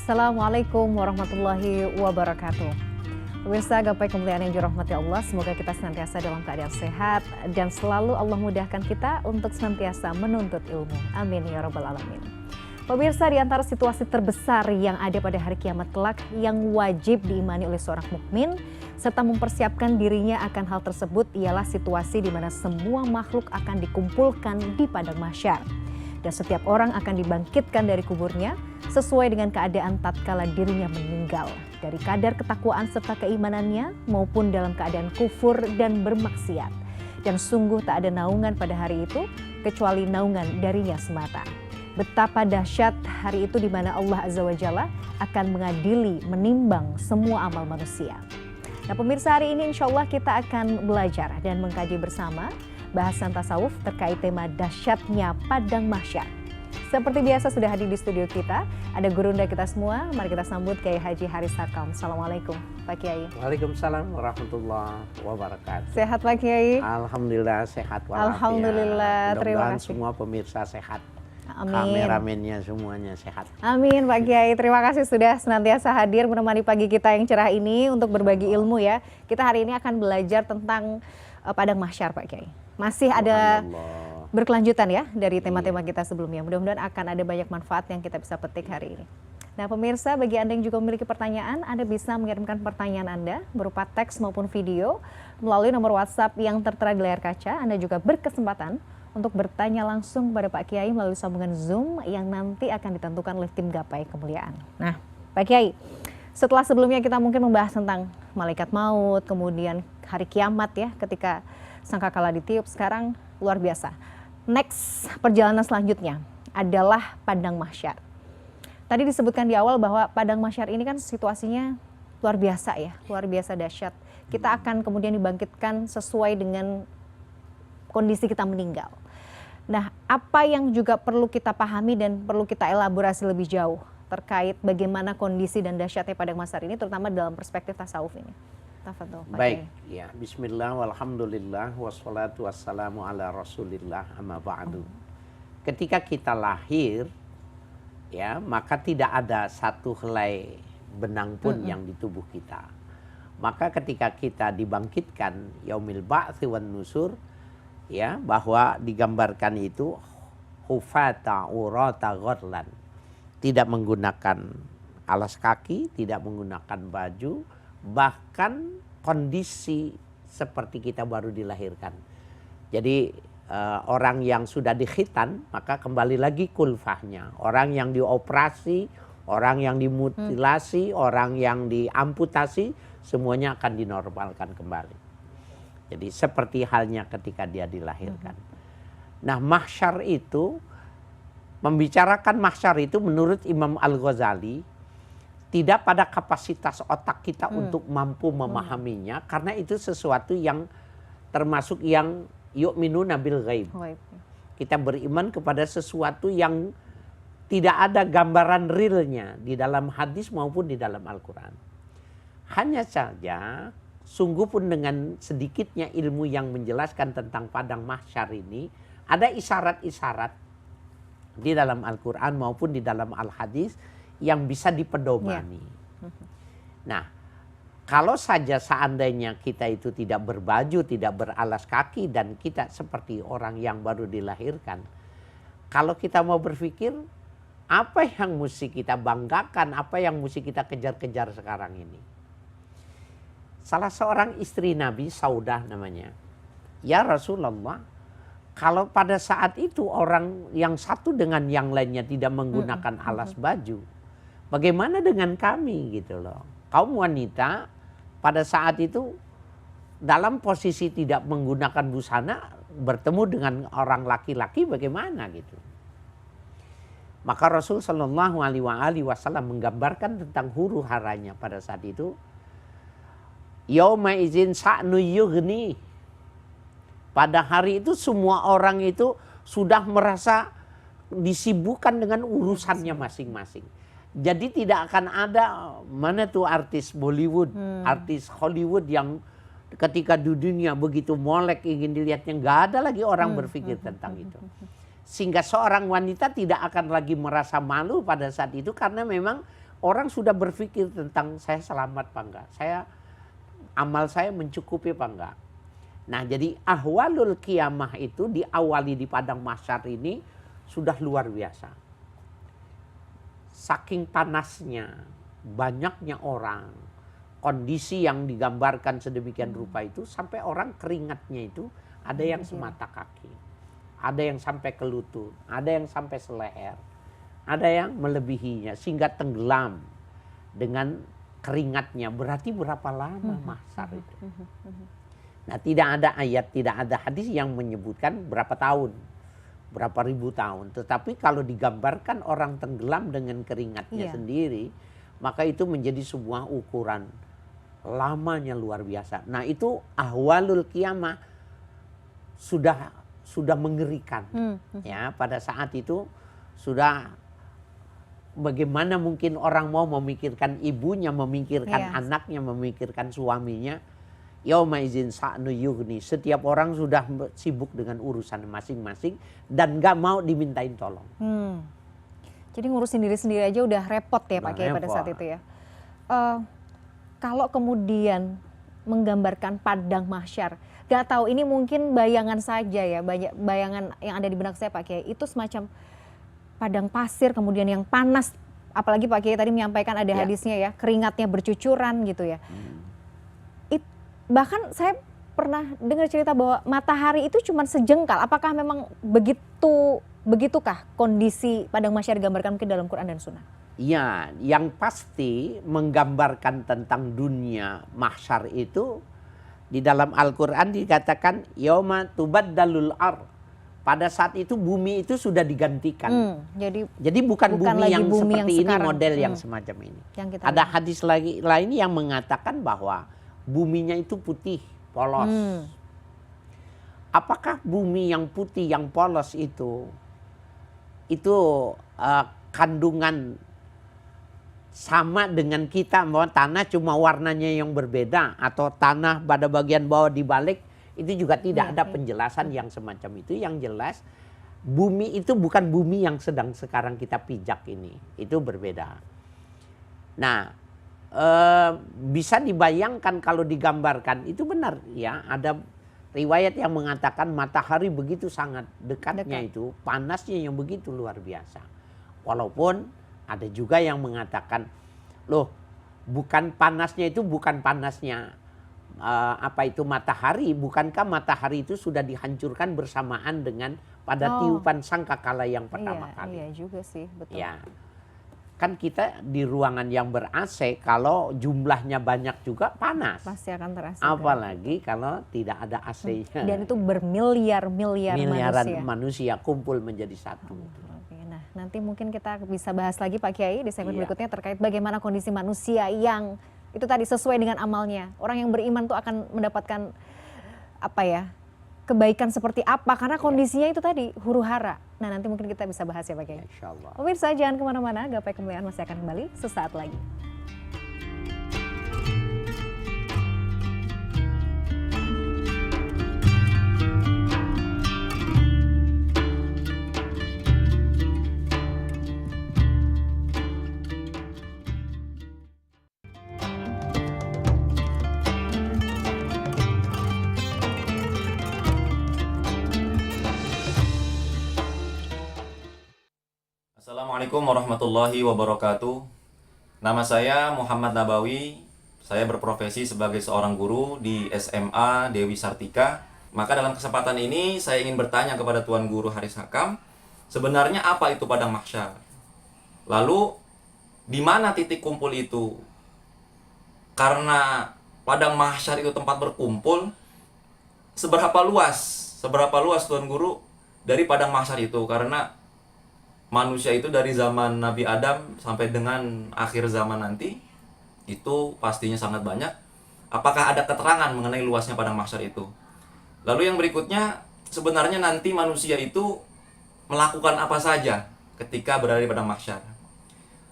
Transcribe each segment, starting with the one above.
Assalamualaikum warahmatullahi wabarakatuh. Pemirsa gapai kemuliaan yang dirahmati Allah, semoga kita senantiasa dalam keadaan sehat dan selalu Allah mudahkan kita untuk senantiasa menuntut ilmu. Amin ya rabbal alamin. Pemirsa, di antara situasi terbesar yang ada pada hari kiamat kelak yang wajib diimani oleh seorang mukmin serta mempersiapkan dirinya akan hal tersebut ialah situasi di mana semua makhluk akan dikumpulkan di padang mahsyar. Dan setiap orang akan dibangkitkan dari kuburnya sesuai dengan keadaan tatkala dirinya meninggal, dari kadar ketakwaan serta keimanannya maupun dalam keadaan kufur dan bermaksiat. Dan sungguh tak ada naungan pada hari itu kecuali naungan darinya semata. Betapa dahsyat hari itu di mana Allah Azza wa Jalla akan mengadili, menimbang semua amal manusia. Nah pemirsa, hari ini insya Allah kita akan belajar dan mengkaji bersama bahasan tasawuf terkait tema dahsyatnya padang mahsyar. Seperti biasa sudah hadir di studio kita, ada gurunda kita semua. Mari kita sambut Kiai Haji Haris Sarkam. Assalamualaikum Pak Kiai. Waalaikumsalam warahmatullahi wabarakatuh. Sehat Pak Kiai? Alhamdulillah sehat walafiat. Alhamdulillah, terima kasih. Semua pemirsa sehat. Amin. Kameramennya semuanya sehat. Amin Pak Kiai, terima kasih sudah senantiasa hadir menemani pagi kita yang cerah ini untuk berbagi ilmu ya. Kita hari ini akan belajar tentang padang mahsyar Pak Kiai. Masih ada berkelanjutan ya dari tema-tema kita sebelumnya. Mudah-mudahan akan ada banyak manfaat yang kita bisa petik hari ini. Nah pemirsa, bagi Anda yang juga memiliki pertanyaan, Anda bisa mengirimkan pertanyaan Anda berupa teks maupun video melalui nomor WhatsApp yang tertera di layar kaca. Anda juga berkesempatan untuk bertanya langsung kepada Pak Kiai melalui sambungan Zoom yang nanti akan ditentukan oleh tim Gapai Kemuliaan. Nah Pak Kiai, setelah sebelumnya kita mungkin membahas tentang malaikat maut, kemudian hari kiamat ya ketika sangkakala ditiup, sekarang luar biasa. Next, perjalanan selanjutnya adalah padang mahsyar. Tadi disebutkan di awal bahwa padang mahsyar ini kan situasinya luar biasa ya, luar biasa dahsyat. Kita akan kemudian dibangkitkan sesuai dengan kondisi kita meninggal. Nah, apa yang juga perlu kita pahami dan perlu kita elaborasi lebih jauh terkait bagaimana kondisi dan dahsyatnya padang mahsyar ini, terutama dalam perspektif tasawuf ini? Tafadhol, baik, ya bismillah walhamdulillah wassalatu wassalamu ala rasulillah amma ba'du. Ketika kita lahir ya, maka tidak ada satu helai benang pun yang di tubuh kita. Maka ketika kita dibangkitkan yaumil ba'tsi wan nusur ya, bahwa digambarkan itu hufata urata ghorlan, tidak menggunakan alas kaki, tidak menggunakan baju, bahkan kondisi seperti kita baru dilahirkan. Jadi orang yang sudah dikhitan maka kembali lagi kulfahnya. Orang yang dioperasi, orang yang dimutilasi, orang yang diamputasi, semuanya akan dinormalkan kembali. Jadi seperti halnya ketika dia dilahirkan. Nah mahsyar itu, membicarakan mahsyar itu menurut Imam Al-Ghazali tidak pada kapasitas otak kita untuk mampu memahaminya, karena itu sesuatu yang termasuk yang yu'minuna bil ghaib. Kita beriman kepada sesuatu yang tidak ada gambaran realnya di dalam hadis maupun di dalam Al-Quran. Hanya saja sungguh pun dengan sedikitnya ilmu yang menjelaskan tentang padang mahsyar ini, ada isyarat-isyarat di dalam Al-Quran maupun di dalam Al-Hadis yang bisa dipedomani. Nah, kalau saja seandainya kita itu tidak berbaju, tidak beralas kaki, dan kita seperti orang yang baru dilahirkan, kalau kita mau berpikir, apa yang mesti kita banggakan, apa yang mesti kita kejar-kejar sekarang ini? Salah seorang istri Nabi, Saudah namanya, ya Rasulullah, kalau pada saat itu orang yang satu dengan yang lainnya tidak menggunakan alas baju, bagaimana dengan kami gitu loh. Kaum wanita pada saat itu dalam posisi tidak menggunakan busana bertemu dengan orang laki-laki bagaimana gitu. Maka Rasul Shallallahu Alaihi Wasallam menggambarkan tentang huru haranya pada saat itu. Yauma izin sa'nu yughni. Pada hari itu semua orang itu sudah merasa disibukkan dengan urusannya masing-masing. Jadi tidak akan ada mana tuh artis Bollywood, artis Hollywood yang ketika di dunia begitu molek ingin dilihatnya, nggak ada lagi orang berpikir tentang itu. Sehingga seorang wanita tidak akan lagi merasa malu pada saat itu karena memang orang sudah berpikir tentang saya selamat apa enggak, amal saya mencukupi apa enggak. Nah, jadi ahwalul qiyamah itu diawali di padang mahsyar ini sudah luar biasa. Saking panasnya, banyaknya orang, kondisi yang digambarkan sedemikian rupa itu sampai orang keringatnya itu ada yang semata kaki, ada yang sampai ke lutut, ada yang sampai seleher, ada yang melebihinya sehingga tenggelam dengan keringatnya. Berarti berapa lama mahsyar itu? Nah, tidak ada ayat, tidak ada hadis yang menyebutkan berapa tahun, berapa ribu tahun. Tetapi kalau digambarkan orang tenggelam dengan keringatnya sendiri, maka itu menjadi sebuah ukuran lamanya luar biasa. Nah, itu ahwalul qiyamah sudah mengerikan. Ya, pada saat itu sudah bagaimana mungkin orang mau memikirkan ibunya, memikirkan anaknya, memikirkan suaminya. Yauma izin sa'nu yughni. Setiap orang sudah sibuk dengan urusan masing-masing dan gak mau dimintain tolong. Jadi ngurusin diri sendiri aja udah repot ya Pak Kiai pada saat itu ya. Kalau kemudian menggambarkan padang mahsyar, gak tahu ini mungkin bayangan saja ya, bayangan yang ada di benak saya Pak Kiai, itu semacam padang pasir kemudian yang panas, apalagi Pak Kiai tadi menyampaikan ada hadisnya ya, keringatnya bercucuran gitu ya. Bahkan saya pernah dengar cerita bahwa matahari itu cuma sejengkal. Apakah memang begitukah kondisi padang mahsyar digambarkan mungkin dalam Quran dan Sunnah? Iya, yang pasti menggambarkan tentang dunia mahsyar itu di dalam Al-Quran dikatakan yauma tubaddalul ar. Pada saat itu bumi itu sudah digantikan. Jadi bukan bumi yang bumi seperti yang ini, model yang semacam ini. Ada hadis lain yang mengatakan bahwa buminya itu putih, polos. Apakah bumi yang putih, yang polos itu kandungan sama dengan kita, bahwa tanah cuma warnanya yang berbeda, atau tanah pada bagian bawah dibalik, itu juga tidak ada penjelasan yang semacam itu. Yang jelas bumi itu bukan bumi yang sedang sekarang kita pijak ini, itu berbeda. Nah, bisa dibayangkan kalau digambarkan itu benar ya, ada riwayat yang mengatakan matahari begitu sangat dekatnya itu, panasnya yang begitu luar biasa. Walaupun ada juga yang mengatakan loh, bukan panasnya itu bukan panasnya matahari, bukankah matahari itu sudah dihancurkan bersamaan dengan pada tiupan sangkakala yang pertama kali. Iya juga sih, betul. Ya. Kan kita di ruangan yang ber-AC, kalau jumlahnya banyak juga panas. Pasti akan terasa. Apalagi kalau tidak ada AC-nya. Dan itu miliaran manusia kumpul menjadi satu. Nah, nanti mungkin kita bisa bahas lagi Pak Kiai di segmen berikutnya terkait bagaimana kondisi manusia yang itu tadi sesuai dengan amalnya. Orang yang beriman tuh akan mendapatkan kebaikan seperti apa, karena kondisinya itu tadi huru hara. Nah, nanti mungkin kita bisa bahas ya Pak Kiai. Insyaallah. Pemirsa jangan kemana-mana, Gapai Kemuliaan masih akan kembali sesaat lagi. Assalamualaikum warahmatullahi wabarakatuh. Nama saya Muhammad Nabawi. Saya berprofesi sebagai seorang guru di SMA Dewi Sartika. Maka dalam kesempatan ini saya ingin bertanya kepada Tuan Guru Haris Hakam, sebenarnya apa itu padang mahsyar? Lalu di mana titik kumpul itu? Karena padang mahsyar itu tempat berkumpul, seberapa luas Tuan Guru dari padang mahsyar itu? Karena manusia itu dari zaman Nabi Adam sampai dengan akhir zaman nanti itu pastinya sangat banyak. Apakah ada keterangan mengenai luasnya padang mahsyar itu? Lalu yang berikutnya, sebenarnya nanti manusia itu melakukan apa saja ketika berada di padang mahsyar?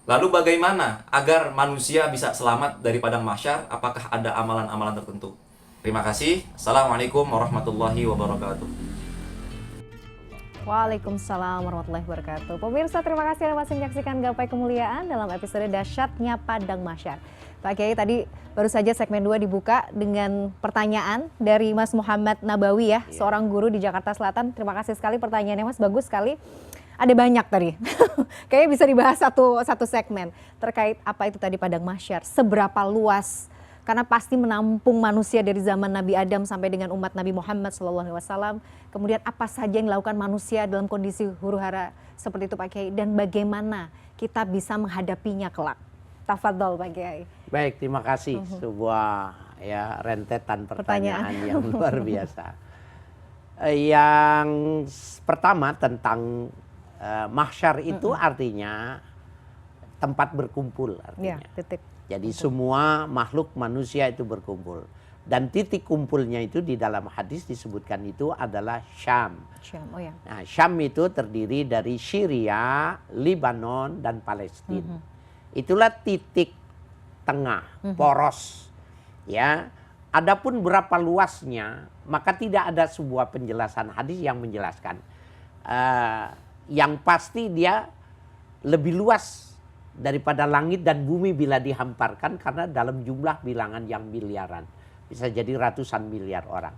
Lalu bagaimana agar manusia bisa selamat dari padang mahsyar? Apakah ada amalan-amalan tertentu? Terima kasih. Assalamualaikum warahmatullahi wabarakatuh. Waalaikumsalam warahmatullahi wabarakatuh. Pemirsa, terima kasih Anda masih menyaksikan Gapai Kemuliaan dalam episode Dahsyatnya Padang Mahsyar. Pak Kiai, tadi baru saja segmen 2 dibuka dengan pertanyaan dari Mas Muhammad Nabawi ya, seorang guru di Jakarta Selatan. Terima kasih sekali pertanyaannya Mas, bagus sekali. Ada banyak tadi, kayaknya bisa dibahas satu segmen terkait apa itu tadi Padang Mahsyar, seberapa luas, karena pasti menampung manusia dari zaman Nabi Adam sampai dengan umat Nabi Muhammad SAW. Kemudian apa saja yang dilakukan manusia dalam kondisi huru-hara seperti itu Pak Kiai, dan bagaimana kita bisa menghadapinya kelak. Tafadhol Pak Kiai. Baik, terima kasih. Sebuah ya rentetan pertanyaan yang luar biasa. Yang pertama tentang mahsyar itu artinya tempat berkumpul artinya. Ya, titik. Jadi semua makhluk manusia itu berkumpul. Dan titik kumpulnya itu di dalam hadis disebutkan itu adalah Syam. Syam, oh ya. Nah, Syam itu terdiri dari Syria, Lebanon, dan Palestina. Itulah titik tengah, poros. Ya, adapun berapa luasnya, maka tidak ada sebuah penjelasan hadis yang menjelaskan. Yang pasti dia lebih luas daripada langit dan bumi bila dihamparkan, karena dalam jumlah bilangan yang miliaran. Bisa jadi ratusan miliar orang.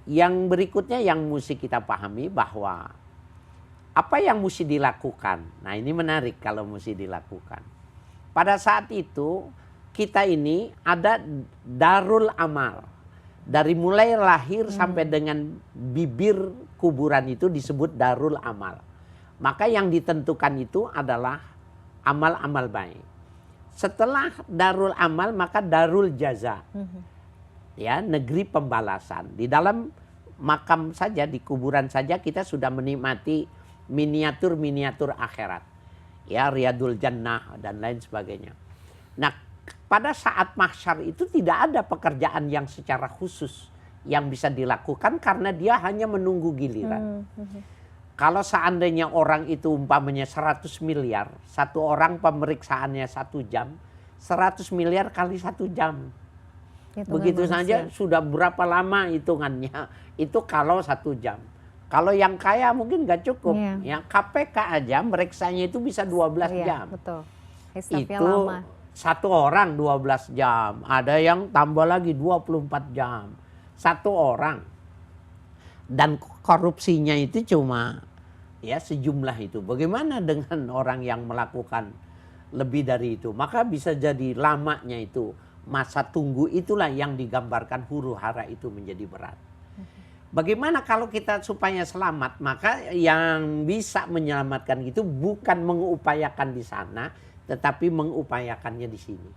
Yang berikutnya yang mesti kita pahami bahwa apa yang mesti dilakukan. Nah, ini menarik kalau mesti dilakukan. Pada saat itu kita ini ada darul amal. Dari mulai lahir sampai dengan bibir kuburan itu disebut darul amal. Maka yang ditentukan itu adalah amal-amal baik. Setelah darul amal maka darul jaza. Ya, negeri pembalasan. Di dalam makam saja, di kuburan saja kita sudah menikmati miniatur-miniatur akhirat. Ya, Riyadul Jannah dan lain sebagainya. Nah, pada saat mahsyar itu tidak ada pekerjaan yang secara khusus yang bisa dilakukan karena dia hanya menunggu giliran. Kalau seandainya orang itu umpamanya 100 miliar, satu orang pemeriksaannya 1 jam, 100 miliar kali 1 jam. Begitu saja sudah berapa lama hitungannya, itu kalau 1 jam. Kalau yang kaya mungkin nggak cukup, ya KPK aja meriksanya itu bisa 12 jam. Betul. Itu lama. Satu orang 12 jam, ada yang tambah lagi 24 jam. Satu orang. Dan korupsinya itu cuma ya sejumlah itu. Bagaimana dengan orang yang melakukan lebih dari itu? Maka bisa jadi lamanya itu, masa tunggu itulah yang digambarkan huru-hara itu menjadi berat. Bagaimana kalau kita supaya selamat? Maka yang bisa menyelamatkan itu bukan mengupayakan di sana, tetapi mengupayakannya di sini.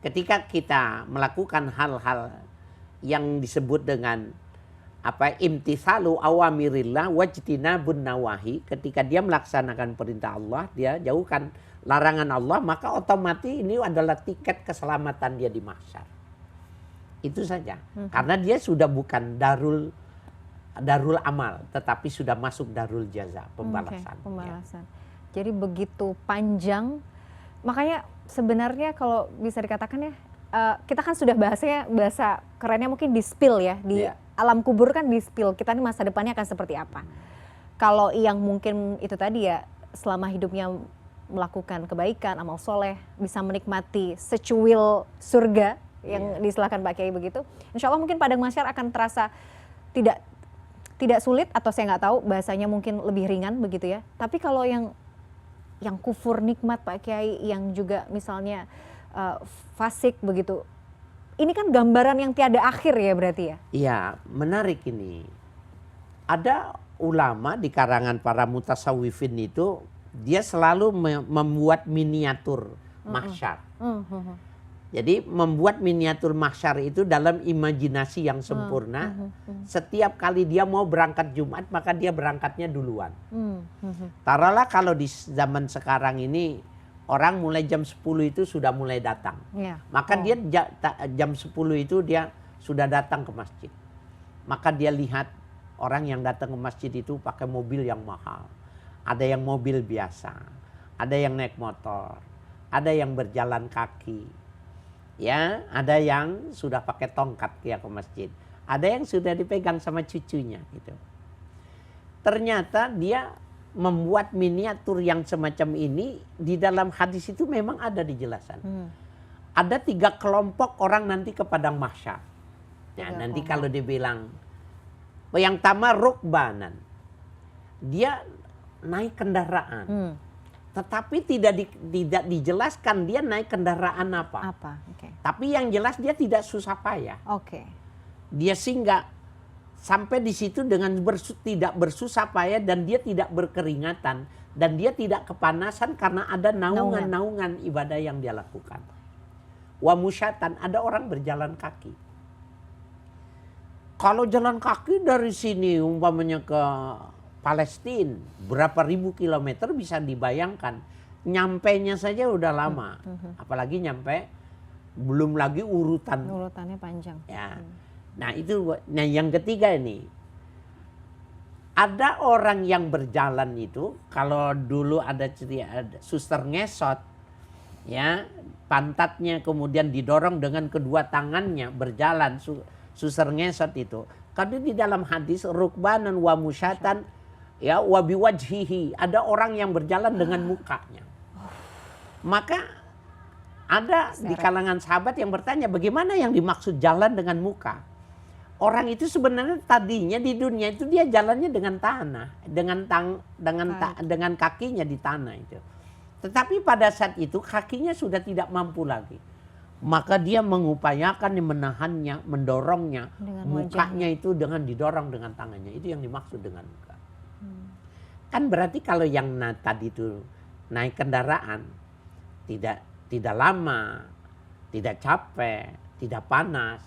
Ketika kita melakukan hal-hal yang disebut dengan imtithalu awamirillah wajtinabun nawahi, ketika dia melaksanakan perintah Allah, dia jauhkan larangan Allah, maka otomatis ini adalah tiket keselamatan dia di mahsyar. Itu saja. Karena dia sudah bukan darul amal, tetapi sudah masuk darul jaza, pembalasan. Pembalasan. Ya. Jadi begitu panjang, makanya sebenarnya kalau bisa dikatakan ya, kita kan sudah bahasa kerennya mungkin di spill ya, di alam kubur kan di spill, kita nih masa depannya akan seperti apa. Kalau yang mungkin itu tadi ya, selama hidupnya melakukan kebaikan, amal soleh, bisa menikmati secuil surga yang diistilahkan Pak Kiai begitu, insya Allah mungkin Padang Mahsyar akan terasa tidak sulit, atau saya nggak tahu bahasanya mungkin lebih ringan begitu ya. Tapi kalau yang kufur nikmat Pak Kiai, yang juga misalnya fasik begitu, ini kan gambaran yang tiada akhir ya berarti ya? Iya, menarik ini. Ada ulama di karangan para mutasawwifin itu, dia selalu membuat miniatur mahsyar. Jadi membuat miniatur mahsyar itu dalam imajinasi yang sempurna. Setiap kali dia mau berangkat Jumat, maka dia berangkatnya duluan. Taruhlah kalau di zaman sekarang ini orang mulai jam 10 itu sudah mulai datang. Maka dia jam 10 itu dia sudah datang ke masjid. Maka dia lihat orang yang datang ke masjid itu pakai mobil yang mahal. Ada yang mobil biasa, ada yang naik motor, ada yang berjalan kaki. Ya, ada yang sudah pakai tongkat dia ke masjid. Ada yang sudah dipegang sama cucunya gitu. ternyata dia membuat miniatur yang semacam ini. Di dalam hadis itu memang ada dijelasan. Ada 3 kelompok orang nanti ke padang mahsyar. Ya, nanti kalau dibilang yang pertama rukbanan, dia naik kendaraan, tetapi tidak dijelaskan dia naik kendaraan apa. Tapi yang jelas dia tidak susah payah. Dia singgah sampai di situ dengan tidak bersusah payah, dan dia tidak berkeringatan, dan dia tidak kepanasan karena ada naungan ibadah yang dia lakukan. Wa musyatan, ada orang berjalan kaki. Kalau jalan kaki dari sini umpamanya ke Palestina, berapa ribu kilometer bisa dibayangkan. Nyampainya saja udah lama. Apalagi nyampe, belum lagi urutannya panjang. Ya. Nah itu, yang ketiga ini. Ada orang yang berjalan itu, kalau dulu ada suster ngesot, ya, pantatnya kemudian didorong dengan kedua tangannya berjalan, suster ngesot itu. Karena di dalam hadis rukbanan wa musyatan, ya, wa biwajhihi, ada orang yang berjalan dengan mukanya. Maka ada di kalangan sahabat yang bertanya, bagaimana yang dimaksud jalan dengan muka? Orang itu sebenarnya tadinya di dunia itu dia jalannya dengan tanah, dengan kakinya di tanah itu. Tetapi pada saat itu kakinya sudah tidak mampu lagi. Maka dia mengupayakan menahannya, mendorongnya, mukanya itu dengan didorong dengan tangannya. Itu yang dimaksud dengan muka. Kan berarti kalau yang tadi itu naik kendaraan, tidak lama, tidak capek, tidak panas.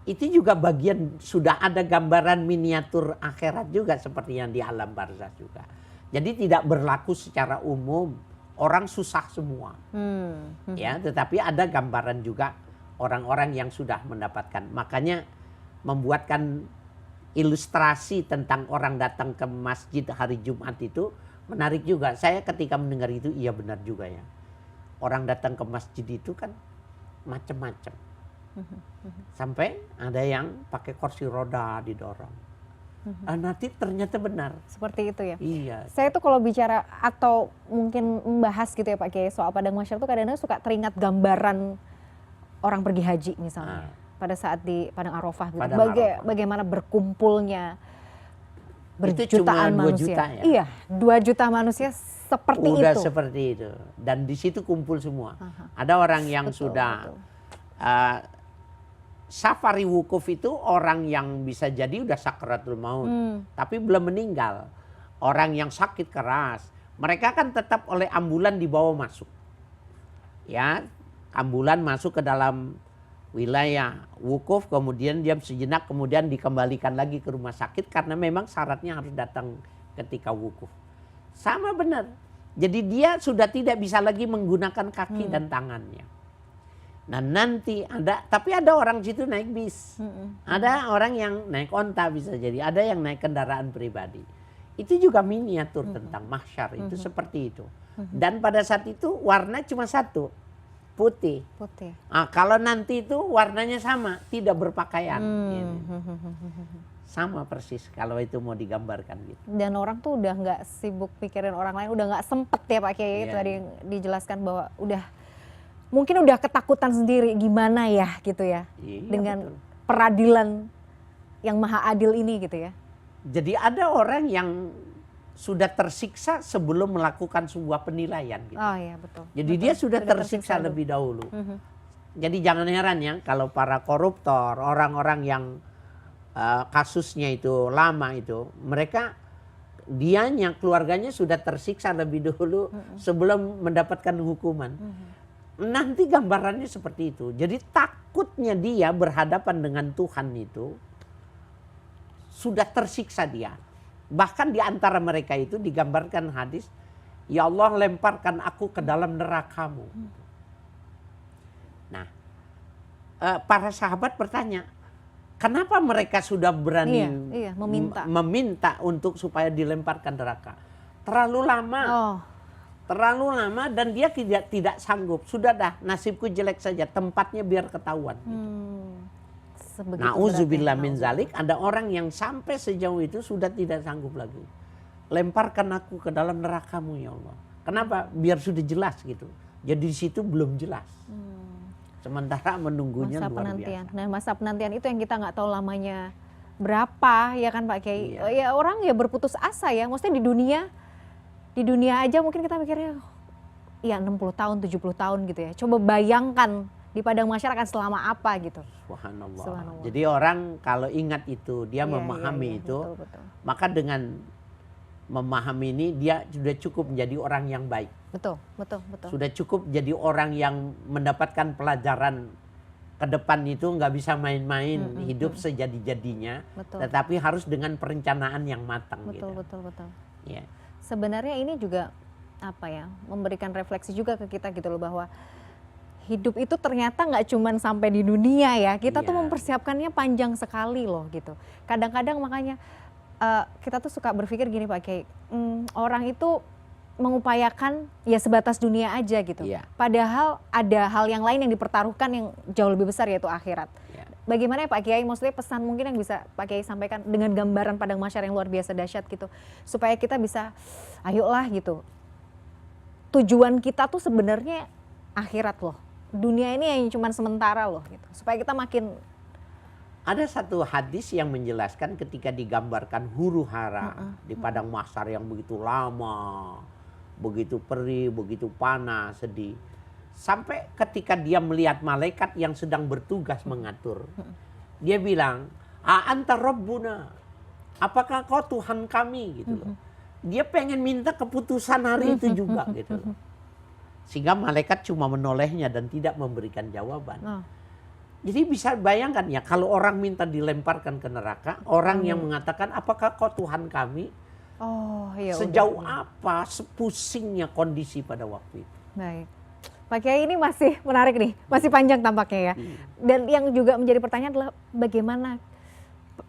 Itu juga bagian, sudah ada gambaran miniatur akhirat juga seperti yang di alam barzah juga. Jadi tidak berlaku secara umum, orang susah semua. Ya, tetapi ada gambaran juga orang-orang yang sudah mendapatkan. Makanya membuatkan ilustrasi tentang orang datang ke masjid hari Jumat itu menarik juga. Saya ketika mendengar itu, iya benar juga ya. Orang datang ke masjid itu kan macam-macam. Sampai ada yang pakai kursi roda didorong. Nanti ternyata benar. Seperti itu ya? Iya. Saya tuh kalau bicara atau mungkin membahas gitu ya Pak Kiai soal padang mahsyar tuh kadang-kadang suka teringat gambaran orang pergi haji misalnya. Pada saat di Padang Arafah gitu. Bagaimana berkumpulnya berjutaan manusia. 2 juta ya? Iya, 2 juta manusia seperti itu. Udah seperti itu. Dan di situ kumpul semua. Ada orang yang sudah safari wukuf itu orang yang bisa jadi udah sakratul maut, tapi belum meninggal. Orang yang sakit keras, mereka kan tetap oleh ambulan dibawa masuk. Ya, ambulan masuk ke dalam wilayah wukuf, kemudian diam sejenak, kemudian dikembalikan lagi ke rumah sakit karena memang syaratnya harus datang ketika wukuf. Sama benar. Jadi dia sudah tidak bisa lagi menggunakan kaki dan tangannya. Nah nanti tapi ada orang situ naik bis. Ada orang yang naik onta bisa jadi. Ada yang naik kendaraan pribadi. Itu juga miniatur tentang mahsyar. Itu seperti itu. Dan pada saat itu warna cuma satu. Putih. Nah, kalau nanti itu warnanya sama. Tidak berpakaian. Gitu. Sama persis kalau itu mau digambarkan gitu. Dan orang tuh udah nggak sibuk pikirin orang lain. Udah nggak sempet ya Pak Kiai. Tadi yang dijelaskan bahwa mungkin udah ketakutan sendiri gimana ya gitu ya. Dengan betul. Peradilan yang maha adil ini gitu ya. Jadi ada orang yang sudah tersiksa sebelum melakukan sebuah penilaian gitu. Oh iya betul. Jadi dia sudah tersiksa lebih dahulu. Jadi jangan heran ya kalau para koruptor, orang-orang yang kasusnya itu lama itu, mereka keluarganya sudah tersiksa lebih dahulu sebelum mendapatkan hukuman. Nanti gambarannya seperti itu. Jadi takutnya dia berhadapan dengan Tuhan itu sudah tersiksa dia. Bahkan di antara mereka itu digambarkan hadis, ya Allah lemparkan aku ke dalam neraka-Mu. Nah, para sahabat bertanya, kenapa mereka sudah berani meminta untuk supaya dilemparkan neraka? Terlalu lama. Terlalu lama dan dia tidak sanggup. Sudah dah, nasibku jelek saja, tempatnya biar ketahuan. Gitu. Sebegitu Nauzubillah beratnya. min zalik, ada orang yang sampai sejauh itu sudah tidak sanggup lagi. Lemparkan aku ke dalam nerakamu ya Allah. Kenapa? Biar sudah jelas gitu. Jadi di situ belum jelas. Sementara menunggunya Masa luar penantian. biasa. Nah, masa penantian itu yang kita nggak tahu lamanya berapa, ya kan Pak Kiai? Iya. Ya orang ya berputus asa ya. Maksudnya di dunia aja mungkin kita mikirnya ya 60 tahun, 70 tahun gitu ya. Coba bayangkan di padang mahsyar akan selama apa gitu. Subhanallah. Subhanallah. Jadi orang kalau ingat itu, dia Iya, memahami iya, iya. itu, Betul, betul. maka dengan memahami ini dia sudah cukup menjadi orang yang baik. Betul, betul, betul. Sudah cukup jadi orang yang mendapatkan pelajaran ke depan itu nggak bisa main-main, hidup sejadi-jadinya, Betul. tetapi harus dengan perencanaan yang matang. Betul, gitu. betul, betul. Ya. Sebenarnya ini juga apa ya, memberikan refleksi juga ke kita gitu loh, bahwa hidup itu ternyata nggak cuman sampai di dunia ya, kita tuh Iya. mempersiapkannya panjang sekali loh gitu. Kadang-kadang makanya kita tuh suka berpikir gini Pak Kiai, orang itu mengupayakan ya sebatas dunia aja gitu. Iya. Padahal ada hal yang lain yang dipertaruhkan yang jauh lebih besar, yaitu akhirat. Ya. Bagaimana ya Pak Kiai, maksudnya pesan mungkin yang bisa Pak Kiai sampaikan dengan gambaran padang mahsyar yang luar biasa dahsyat gitu, supaya kita bisa, ayolah gitu. Tujuan kita tuh sebenarnya akhirat loh. Dunia ini yang cuma sementara loh gitu. Supaya kita makin Ada satu hadis yang menjelaskan ketika digambarkan huru hara di padang mahsyar yang begitu lama, begitu perih, begitu panas, sedih. Sampai ketika dia melihat malaikat yang sedang bertugas mengatur. Dia bilang, "A'anta Rabbuna?" Apakah kau Tuhan kami gitu loh. Dia pengen minta keputusan hari itu juga gitu loh. Sehingga malaikat cuma menolehnya dan tidak memberikan jawaban. Jadi bisa bayangkan ya, kalau orang minta dilemparkan ke neraka, orang yang mengatakan apakah kau Tuhan kami, ya sejauh udah. apa sepusingnya kondisi pada waktu itu. Baik. Pak Kiai, ini masih menarik nih, masih panjang tampaknya ya. Dan yang juga menjadi pertanyaan adalah bagaimana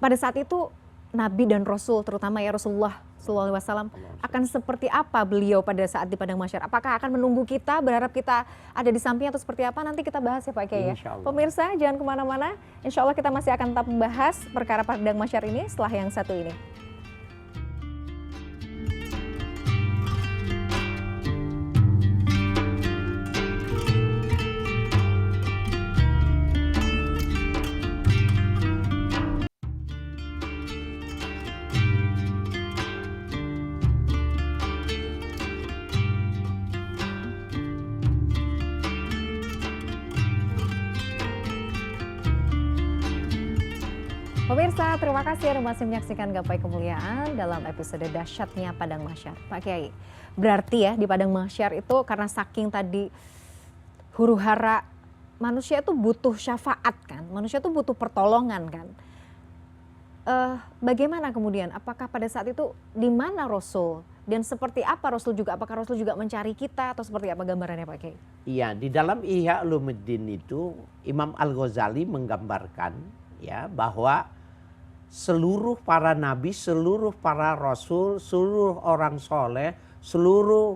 pada saat itu Nabi dan Rasul, terutama ya Rasulullah SAW, akan seperti apa beliau pada saat di padang mahsyar? Apakah akan menunggu kita, berharap kita ada di sampingnya atau seperti apa? Nanti kita bahas ya Pak Kiai ya. Insya Allah. Pemirsa jangan kemana-mana, insya Allah kita masih akan tetap membahas perkara padang mahsyar ini setelah yang satu ini. Pemirsa, terima kasih Anda masih menyaksikan Gapai Kemuliaan dalam episode dahsyatnya Padang Mahsyar. Pak Kiai, berarti ya di Padang Mahsyar itu karena saking tadi huru hara, manusia itu butuh syafaat kan, manusia itu butuh pertolongan kan. Bagaimana kemudian, apakah pada saat itu di mana Rasul? Dan seperti apa Rasul juga, apakah Rasul juga mencari kita atau seperti apa gambarannya Pak Kiai? Iya, di dalam Ihya Ulumuddin itu Imam Al-Ghazali menggambarkan ya bahwa seluruh para nabi, seluruh para rasul, seluruh orang soleh, seluruh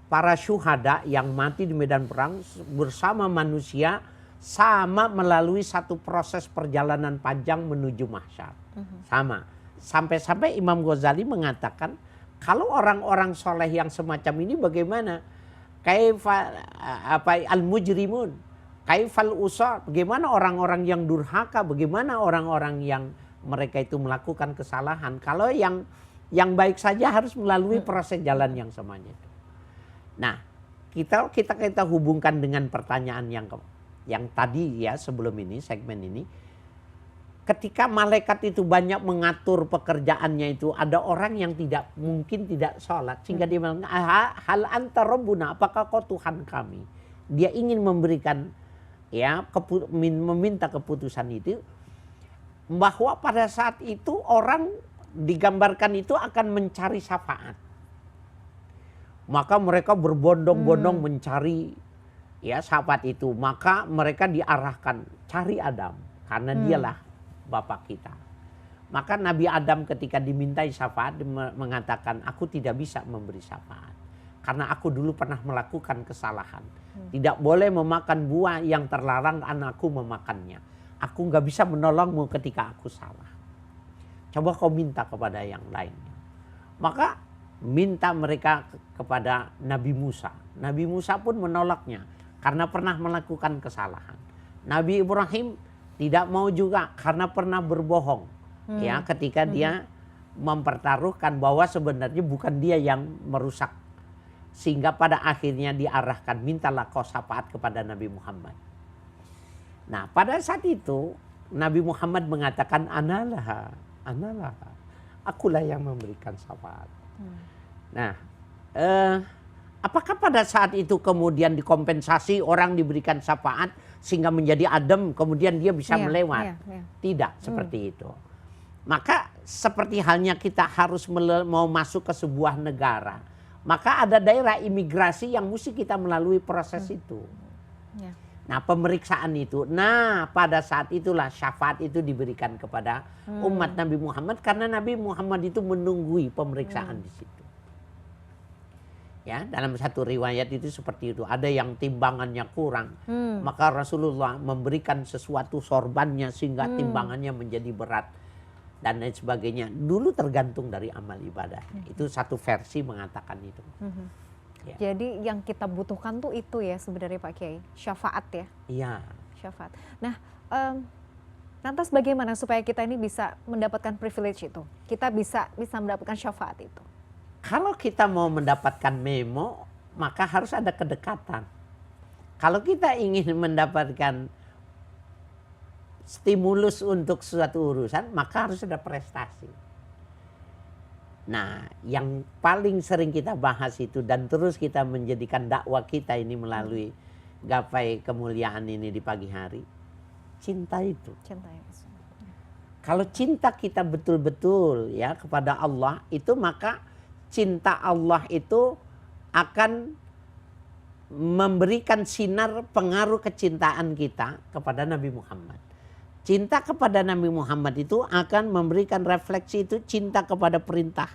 para syuhada yang mati di medan perang bersama manusia sama melalui satu proses perjalanan panjang menuju mahsyar. Sama. Sampai-sampai Imam Ghazali mengatakan kalau orang-orang soleh yang semacam ini bagaimana? Al-mujrimun, kaifal usar, bagaimana orang-orang yang durhaka, bagaimana orang-orang yang mereka itu melakukan kesalahan. Kalau yang baik saja harus melalui proses jalan yang semuanya itu. Nah, kita hubungkan dengan pertanyaan yang tadi ya sebelum ini, segmen ini. Ketika malaikat itu banyak mengatur pekerjaannya itu, ada orang yang mungkin tidak sholat. Sehingga dia bilang, hal anta Rabbuna, apakah kau Tuhan kami? Dia ingin memberikan, ya meminta keputusan itu. Bahwa pada saat itu orang digambarkan itu akan mencari syafaat. Maka mereka berbondong-bondong mencari ya syafaat itu. Maka mereka diarahkan, cari Adam. Karena dialah Bapak kita. Maka Nabi Adam ketika dimintai syafaat mengatakan, aku tidak bisa memberi syafaat. Karena aku dulu pernah melakukan kesalahan. Tidak boleh memakan buah yang terlarang, anakku memakannya. aku nggak bisa menolongmu ketika aku salah. Coba kau minta kepada yang lainnya. Maka minta mereka kepada Nabi Musa. Nabi Musa pun menolaknya karena pernah melakukan kesalahan. Nabi Ibrahim tidak mau juga karena pernah berbohong. Ya, ketika dia mempertaruhkan bahwa sebenarnya bukan dia yang merusak. Sehingga pada akhirnya diarahkan, mintalah kau syafaat kepada Nabi Muhammad. Nah, pada saat itu Nabi Muhammad mengatakan, analah, akulah yang memberikan syafaat. Nah, apakah pada saat itu kemudian dikompensasi orang diberikan syafaat sehingga menjadi adem, kemudian dia bisa melewat? Tidak seperti itu. Maka seperti halnya kita harus mau masuk ke sebuah negara, maka ada daerah imigrasi yang mesti kita melalui proses itu. Nah, pemeriksaan itu. Nah, pada saat itulah syafaat itu diberikan kepada umat Nabi Muhammad karena Nabi Muhammad itu menunggui pemeriksaan di situ. Ya, dalam satu riwayat itu seperti itu. Ada yang timbangannya kurang, maka Rasulullah memberikan sesuatu sorbannya sehingga timbangannya menjadi berat dan lain sebagainya. Dulu tergantung dari amal ibadah. Itu satu versi mengatakan itu. Ya. Jadi yang kita butuhkan tuh itu ya sebenarnya Pak Kiai, syafaat ya. Iya. Syafaat. Nah, lantas bagaimana supaya kita ini bisa mendapatkan privilege itu? Kita bisa mendapatkan syafaat itu. Kalau kita mau mendapatkan memo, maka harus ada kedekatan. Kalau kita ingin mendapatkan stimulus untuk suatu urusan, maka harus ada prestasi. Nah, yang paling sering kita bahas itu dan terus kita menjadikan dakwah kita ini melalui gapai kemuliaan ini di pagi hari, cinta itu. Cinta ya. Kalau cinta kita betul-betul ya kepada Allah itu, maka cinta Allah itu akan memberikan sinar pengaruh kecintaan kita kepada Nabi Muhammad. Cinta kepada Nabi Muhammad itu akan memberikan refleksi itu cinta kepada perintah.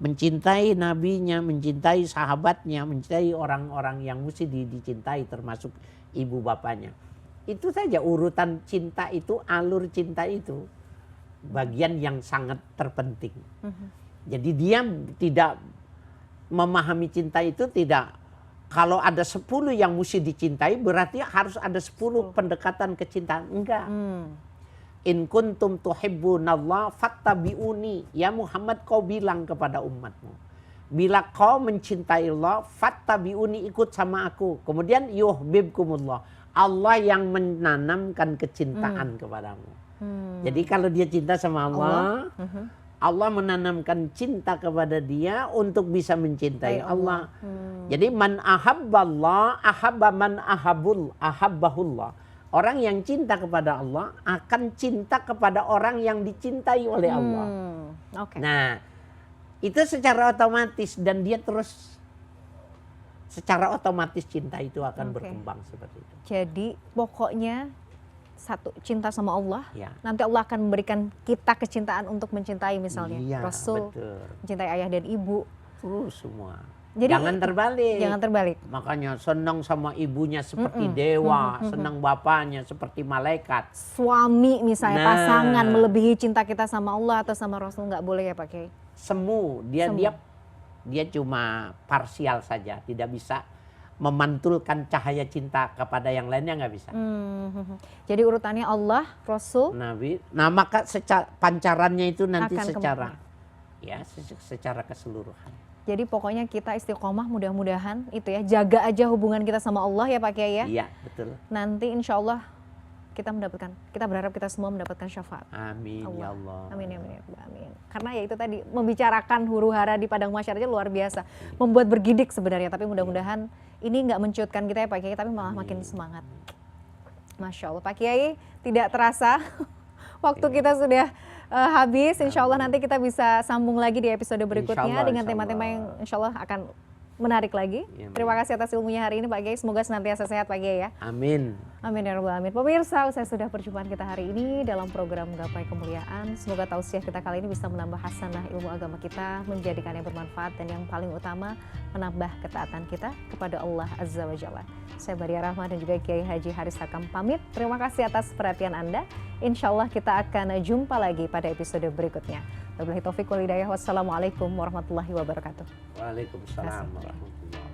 Mencintai nabinya, mencintai sahabatnya, mencintai orang-orang yang mesti dicintai termasuk ibu bapaknya. Itu saja urutan cinta itu, alur cinta itu. Bagian yang sangat terpenting. Jadi dia tidak memahami cinta itu tidak. Kalau ada 10 yang mesti dicintai berarti harus ada 10 pendekatan kecintaan. Enggak. In kuntum tuhibbunallah fattabi'uni. Ya Muhammad, kau bilang kepada umatmu. Bila kau mencintai Allah, fattabi'uni, ikut sama aku. Kemudian yuhibbukumullah. Allah yang menanamkan kecintaan kepadamu. Jadi kalau dia cinta sama Allah, Allah menanamkan cinta kepada dia untuk bisa mencintai Allah. Jadi man ahabballah ahabba man ahabbahullah. Orang yang cinta kepada Allah akan cinta kepada orang yang dicintai oleh Allah. Nah, itu secara otomatis dan dia terus secara otomatis cinta itu akan berkembang seperti itu. Jadi pokoknya satu, cinta sama Allah. Ya. Nanti Allah akan memberikan kita kecintaan untuk mencintai misalnya Rasul, betul. mencintai ayah dan ibu. Terus semua. Jadi, jangan terbalik. Jangan terbalik. Makanya senang sama ibunya seperti dewa, senang bapaknya seperti malaikat. Suami misalnya, pasangan melebihi cinta kita sama Allah atau sama Rasul, nggak boleh ya Pak Kiai? Semu, dia cuma parsial saja, tidak bisa memantulkan cahaya cinta kepada yang lainnya, nggak bisa. Jadi urutannya Allah, Rasul, Nabi. Nah, maka pancarannya itu nanti akan secara keseluruhan. Jadi pokoknya kita istiqomah, mudah-mudahan itu ya, jaga aja hubungan kita sama Allah ya Pak Kiai ya. Iya, betul. Nanti insya Allah kita berharap kita semua mendapatkan syafaat. Amin ya Allah. Amin ya amin. Karena ya itu tadi, membicarakan huru hara di padang mahsyar aja luar biasa. Membuat bergidik sebenarnya, tapi mudah-mudahan ini nggak mencuutkan kita ya Pak Kiai, tapi malah makin semangat. Masya Allah Pak Kiai, tidak terasa waktu kita sudah habis. Insya Allah nanti kita bisa sambung lagi di episode berikutnya dengan tema-tema yang insya Allah akan menarik lagi. Ya, Terima kasih atas ilmunya hari ini Pak Kiai. Semoga senantiasa sehat Pak Kiai ya. Amin. Amin ya rabbal alamin. Pemirsa, usai sudah perjumpaan kita hari ini dalam program Gapai Kemuliaan. Semoga tausiah kita kali ini bisa menambah hasanah ilmu agama kita, menjadikan yang bermanfaat, dan yang paling utama menambah ketaatan kita kepada Allah Azza wa Jalla. Saya Baria Rahma dan juga Kiai Haji Haris Hakam pamit. Terima kasih atas perhatian Anda. Insya Allah kita akan jumpa lagi pada episode berikutnya. Wabillahi taufiq wal hidayah. Wassalamualaikum warahmatullahi wabarakatuh. Waalaikumsalam warahmatullahi wabarakatuh.